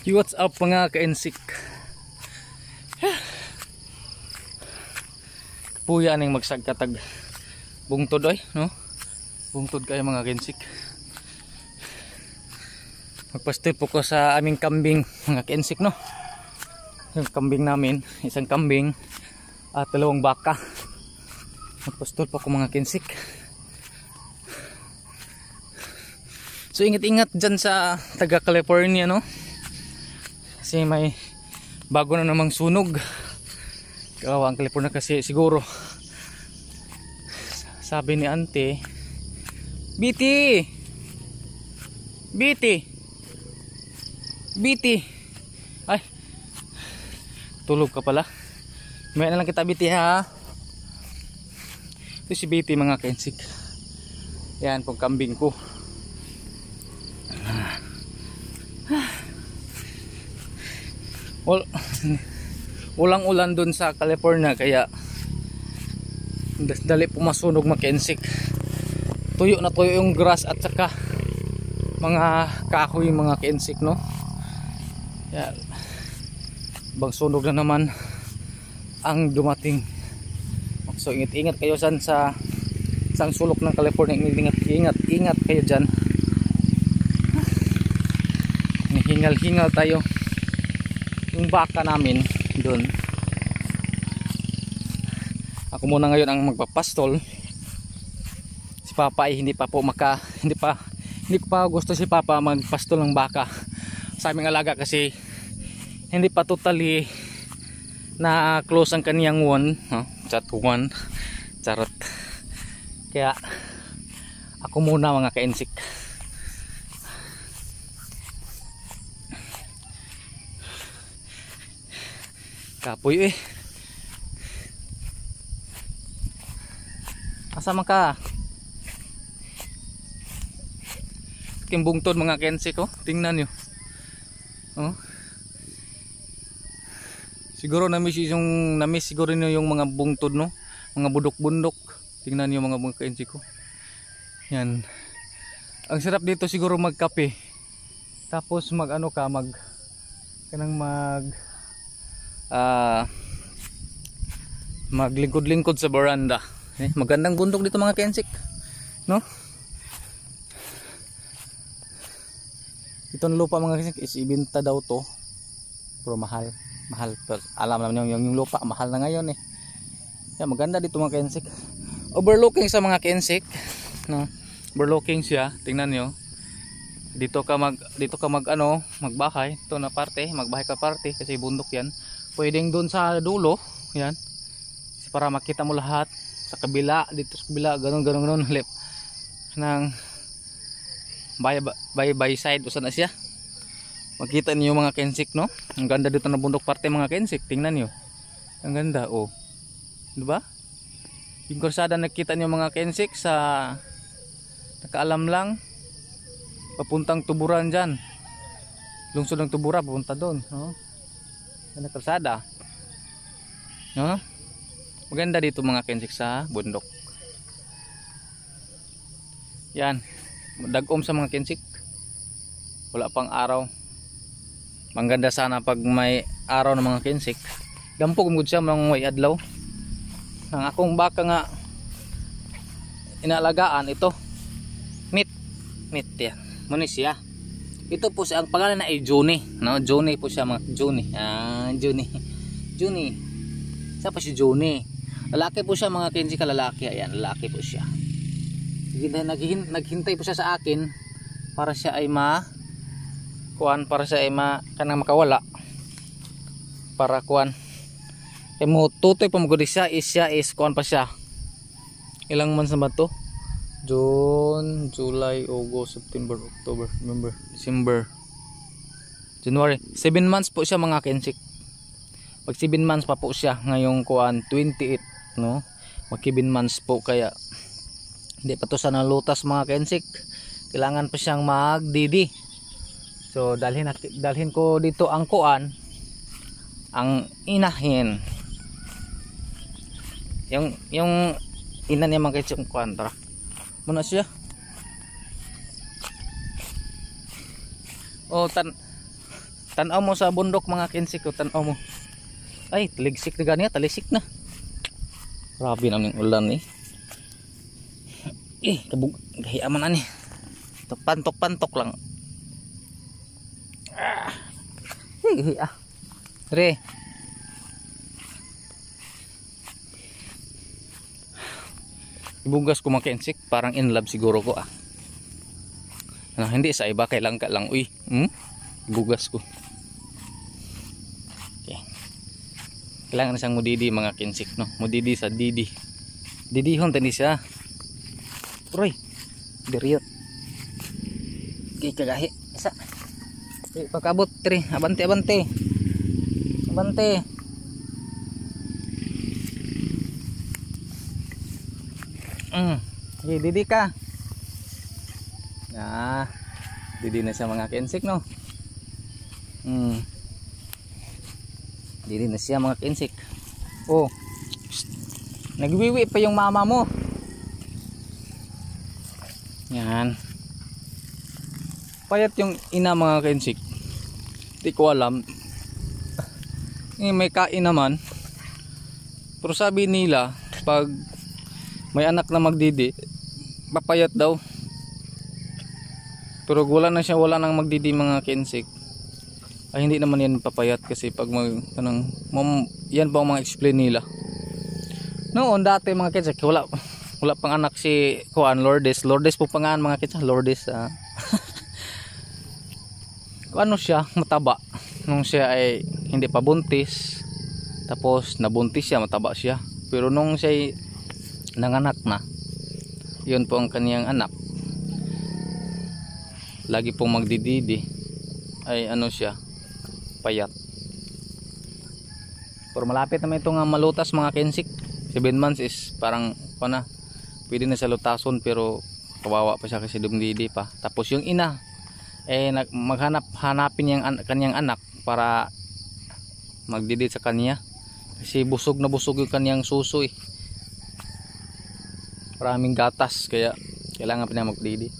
What's up mga ka-insik? Puya ning magsagkatag bungtod oy, no? Bungtod kayo mga ka-insik. Magpastil po ko sa aming kambing mga ka-insik, no? Yung kambing namin, isang kambing at 2 baka. Magpastil po ko mga ka-insik. So ingat-ingat dyan sa taga California, no? Kasi may bago na namang sunog. Kawawa ang California kasi siguro. Sabi ni Ante, BT! BT! BT! Ay! Tulog ka pala. May na lang kita BT ha. Ito si BT mga ka-insik. Yan pong kambing ko. Ulang-ulan dun sa California kaya dali pumasunog mga-insik. Tuyo na tuyo yung grass at saka mga kahoy mga ka-insik, no? Yan. Bang sunog na naman ang dumating. So ingat-ingat kayo dyan sa isang sulok ng California. Ingat kayo dyan. Hingal-hingal tayo. Yung baka namin doon, ako muna ngayon ang magpapastol. Si Papa ay hindi pa gusto si Papa magpastol ng baka sa aming alaga kasi hindi pa totally na close ang kaniyang one, charot. Kaya ako muna mga ka-insik. Kapoy Asama ka? Kimbungtod mga ka-insik, oh. Tingnan nyo. Oh. Siguro namiss siguro nyo yung mga bungtod, no? Mga budok-bundok. Tingnan nyo mga ka-insik ko. Yan. Ang sarap dito siguro magkape. Tapos maglingkod-lingkod sa veranda. Magandang bundok dito mga ka-insik, no? Itong lupa mga ka-insik is ibenta daw to, pero mahal. Pero alam naman yung lupa mahal na ngayon eh. Kaya maganda dito mga ka-insik. Overlooking sa mga ka-insik, no? Overlooking siya. Tingnan nyo. Dito ka magbahay. Ito na parte, magbahay ka parte kasi bundok yan. Pwedeng doon sa dulo, yan. Para makita mo lahat sa kabila, dito sa kabila, ganun lip ng by side usan na siya. Makita niyo mga ka-insik, no? Ang ganda dito na bundok parte mga ka-insik. Tingnan niyo. Ang ganda, oh. 'Di ba? Yung kursada nakita niyo mga ka-insik sa nakaalam lang papuntang Tuburan diyan. Lungsod ng Tubura papunta doon, no? Yan ang kursada. No? Maganda dito mga ka-insik sa bundok. Yan. Dagom sa mga ka-insik. Wala pang araw. Maganda sana pag may araw ng mga ka-insik. Dampog mo siya mga may adlaw. Ang akong baka nga inaalagaan ito. Meat yan. Muna siya. Ito po siya, ang pangalan na ay Juni, no? Juni po siya mga Juni. Juni. Siya po si Juni. Lalaki po siya mga ka-insik, lalaki. Ayan, lalaki po siya. Naghintay po siya sa akin para siya ay kanang makawala. Para kuan. Kaya mo tutoy pa magudi siya is kuan pa siya. Ilang months na ba to? June, July, August, September, October, November, December, January. 7 months po siya mga ka-insik. Pag 7 months pa po siya ngayong kuan 28, no? Mag 7 months po kaya hindi pa to sa nalutas mga ka-insik. Kailangan pa siyang magdidi. So dalhin ko dito ang kuan, ang inahin. Yung ina niya mga ka-insik kuan tara. Muna siya. Tanaw mo sa bundok mga kinsik ko, tanaw mo. Ay, taligsik na ganyan, talisik na. Grabe naman yung ulan eh. Gahiaman na ni. Pantok-pantok lang. Re. Ibugas ko mga kinsik, parang in love siguro ko ah. Ano, hindi sa iba, kailang ka lang. Uy, ibugas ko. Okay. Kailangan na siyang mudidi mga kinsik, no? Mudidi sa didi. Didihon tani siya. Uy, diriyot. Okay, kagahi. Isa. Okay, pagkabot, 3. Abante, abante. Abante. Okay, didi ka. Didi na siya mga kinsik, no? Didi na siya mga kinsik. Oh, nagwiwi pa yung mama mo. Yan. Payat yung ina mga kinsik. Di ko alam. May kain naman. Pero sabi nila, pag may anak na magdidi, papayat daw. Pero wala na siya, wala nang magdidi mga kinsik. Ay hindi naman yan papayat kasi pag yan pa ang mga explain nila. Noon dati mga kinsik, wala pang anak si Kuan Lourdes po pangalan mga kinsik, Lourdes. Ano siya, mataba. Nung siya ay hindi pa buntis, tapos nabuntis siya, mataba siya. Pero nung siya ay nanganak na, yun po ang kaniyang anak. Lagi pong magdididi ay ano siya, payat. Pero malapit naman itong malutas mga kinsik. 7 months is parang pwede na siya lutason, pero kawawa pa siya kasi dumdidi pa. Tapos yung ina hanapin yung kanyang anak para magdidi sa kanya kasi busog na busog yung kanyang suso eh. Maraming gatas kaya kailangan pa niya magdidi.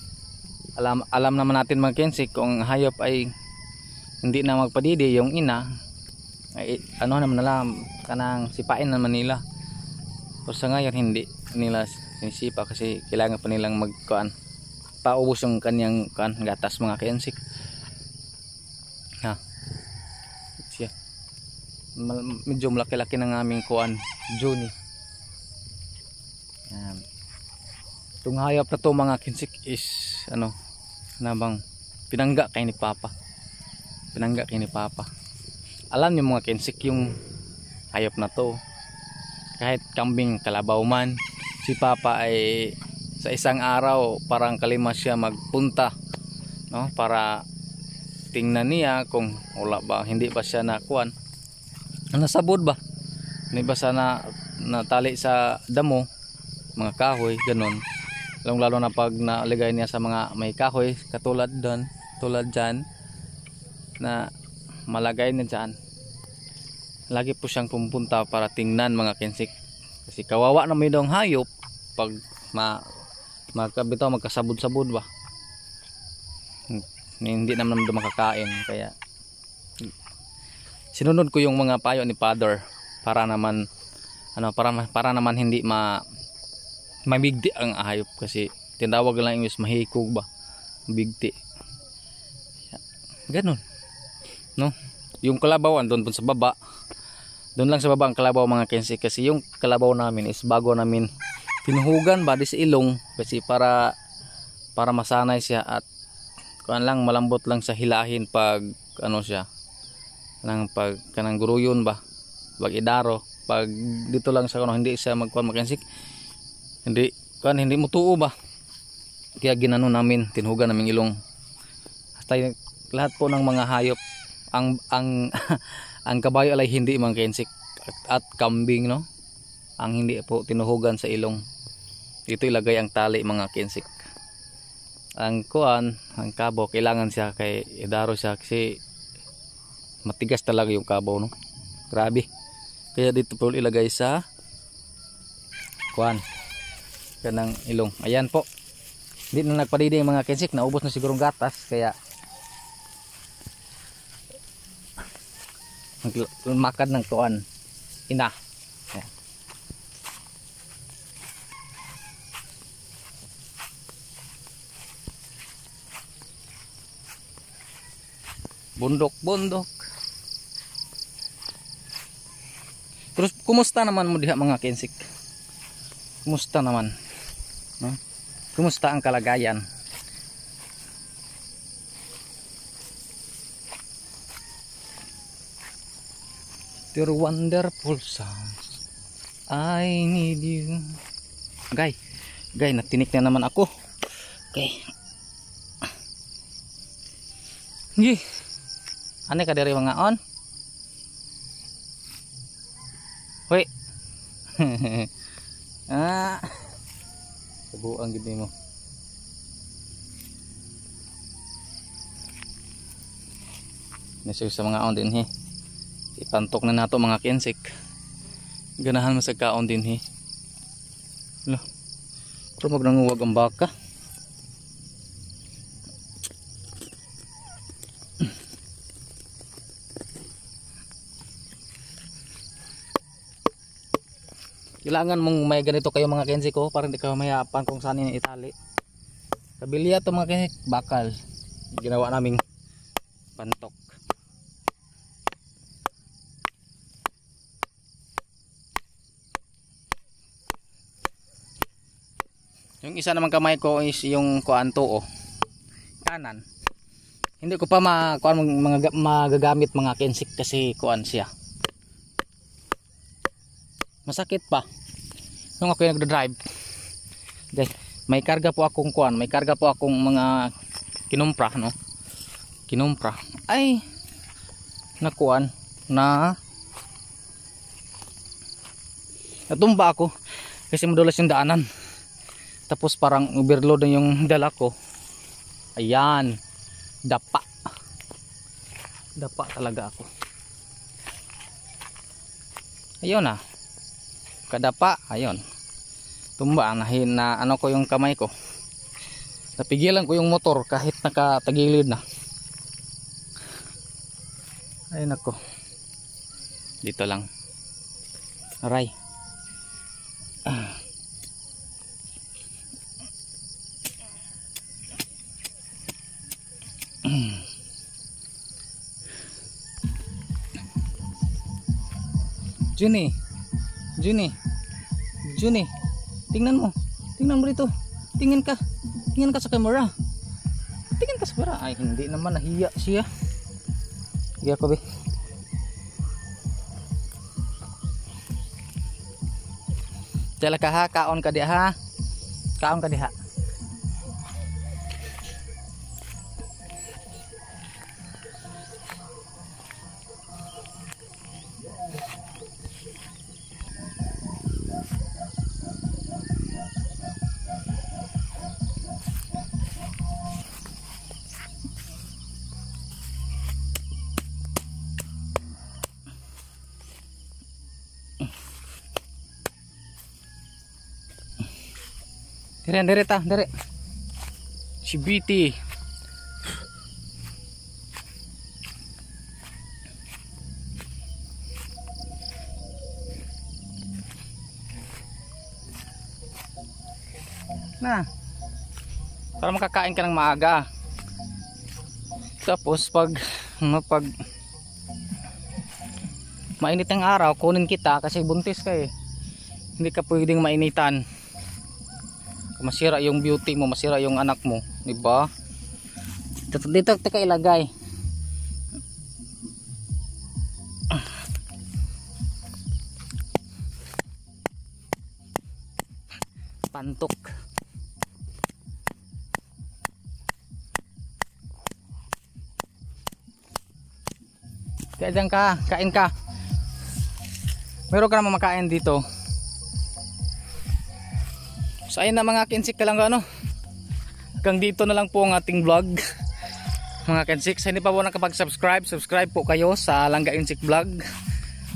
Alam naman natin mga kinsik, kung hayop ay hindi na magpadidi yung ina ay ano naman alam kanang sipain naman nila. Pero sa ngayon hindi nila sinisipa kasi kailangan pa nilang paubos yung kanyang gatas mga kinsik. Siya medyo malaki-laki ng aming Juni. Yan. Itong hayop na to mga kinsik is pinangga kay ni Papa. Alam niyo mga kinsik, yung hayop na to, kahit kambing, kalabaw man, si Papa ay sa isang araw parang kalima siya magpunta, no, para tingnan niya kung wala ba, hindi ba siya nakuan, nasabod ba, hindi ba sana natali sa damo, mga kahoy, ganun. Lalo na pag naligay niya sa mga may kahoy katulad dyan na malagay niya dyan, lagi po siyang pumunta para tingnan mga kinsik kasi kawawa na may dong hayop pag magkasabod-sabod ba, hindi naman makakain. Kaya sinunod ko yung mga payo ni Father para naman para naman hindi mamigdi ang hayop kasi tinawag lang yung mahikog ba, bigti. Ganun, no? Yung kalabaw andun sa baba, doon lang sa baba ang kalabaw mga kinsik kasi yung kalabaw namin is bago namin tinuhugan ba di sa ilong kasi para masanay siya at malambot lang sa hilahin pag siya pag kanang guruyon ba, pag idaro, pag dito lang sa hindi siya magkuan mga kinsik, hindi mo tuo ba, kaya ginano namin, tinuhugan namin ilong. Hasta lahat po ng mga hayop, ang kabayo ay hindi mga kinsik at kambing, no, ang hindi po tinuhugan sa ilong. Dito ilagay ang tali mga kinsik. Ang kabo kailangan siya kay idaro siya kasi matigas talaga yung kabo, no, grabe. Kaya dito po ilagay sa kanang ilong. Ayan po, hindi na nagpadidi yung mga kinsik, naubos na sigurong gatas, kaya Makad ng tuan. Ina. Ayan. Bundok. Terus kumusta naman mo diha mga kensik? Kumusta naman? No? Kumusta ang kalagayan? Your wonderful sounds, I need you. Gay, natinik na naman ako. Okay. Gi. Ane ka diri mga on? Hoy. Subuan gid nimo. Nasa sa mga on din he. Ipantok na nato mga kensik. Ganahan mo sa kaon din he. Lo. Pero magnanguwag ang baka. Kailangan mong may ganito kayo mga kensik ko para hindi ka mayapan kung saan yung itali. Kabilya to mga kensik, bakal. Ginawa naming pantok. Yung isa naman kamay ko is yung kuanto kanan. Hindi ko pa magagamit mga kensik kasi kuan siya. Masakit pa. Nung ako yung nagda-drive. Guys, may karga po akong kuan, may karga po akong mga kinumpra, no? Kinumpra. Ay nakuan na natumba ako kasi madulas yung daanan. Tapos parang overload na yung dala ko. Ayan. Dapa talaga ako. Ayun na. Kadapa. Ayun. Tumba. Na ano ko yung kamay ko. Napigilan ko yung motor kahit nakatagilid na. Ayun ako. Dito lang. Aray. Juni, tingnan mo dito, tingin ka sa camera, ay hindi naman, nahiya siya. Sige ako be, tala ka ha, kaon ka diha. Dire. Si BT. Na. Para makakain ka ng maaga. Tapos pag mainit ang araw, kunin kita kasi buntis ka eh. Hindi ka pwedeng mainitan. Masira yung beauty mo, masira yung anak mo, di ba? Dito ka ilagay. Pantok. Kaya dyan ka, kain ka. Meron ka naman makain dito. So ayun na mga kensik, ano, hanggang dito na lang po ang ating vlog mga kensik. Sa hindi pa po nakapag-subscribe, subscribe po kayo sa Langga Insik Vlog.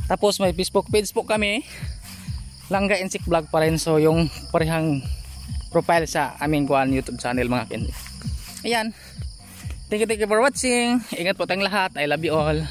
Tapos may Facebook page po kami, Langga Insik Vlog pa rin. So yung parehang profile sa aming YouTube channel mga kensik. Ayan, thank you for watching. Ingat po tayong lahat. I love you all.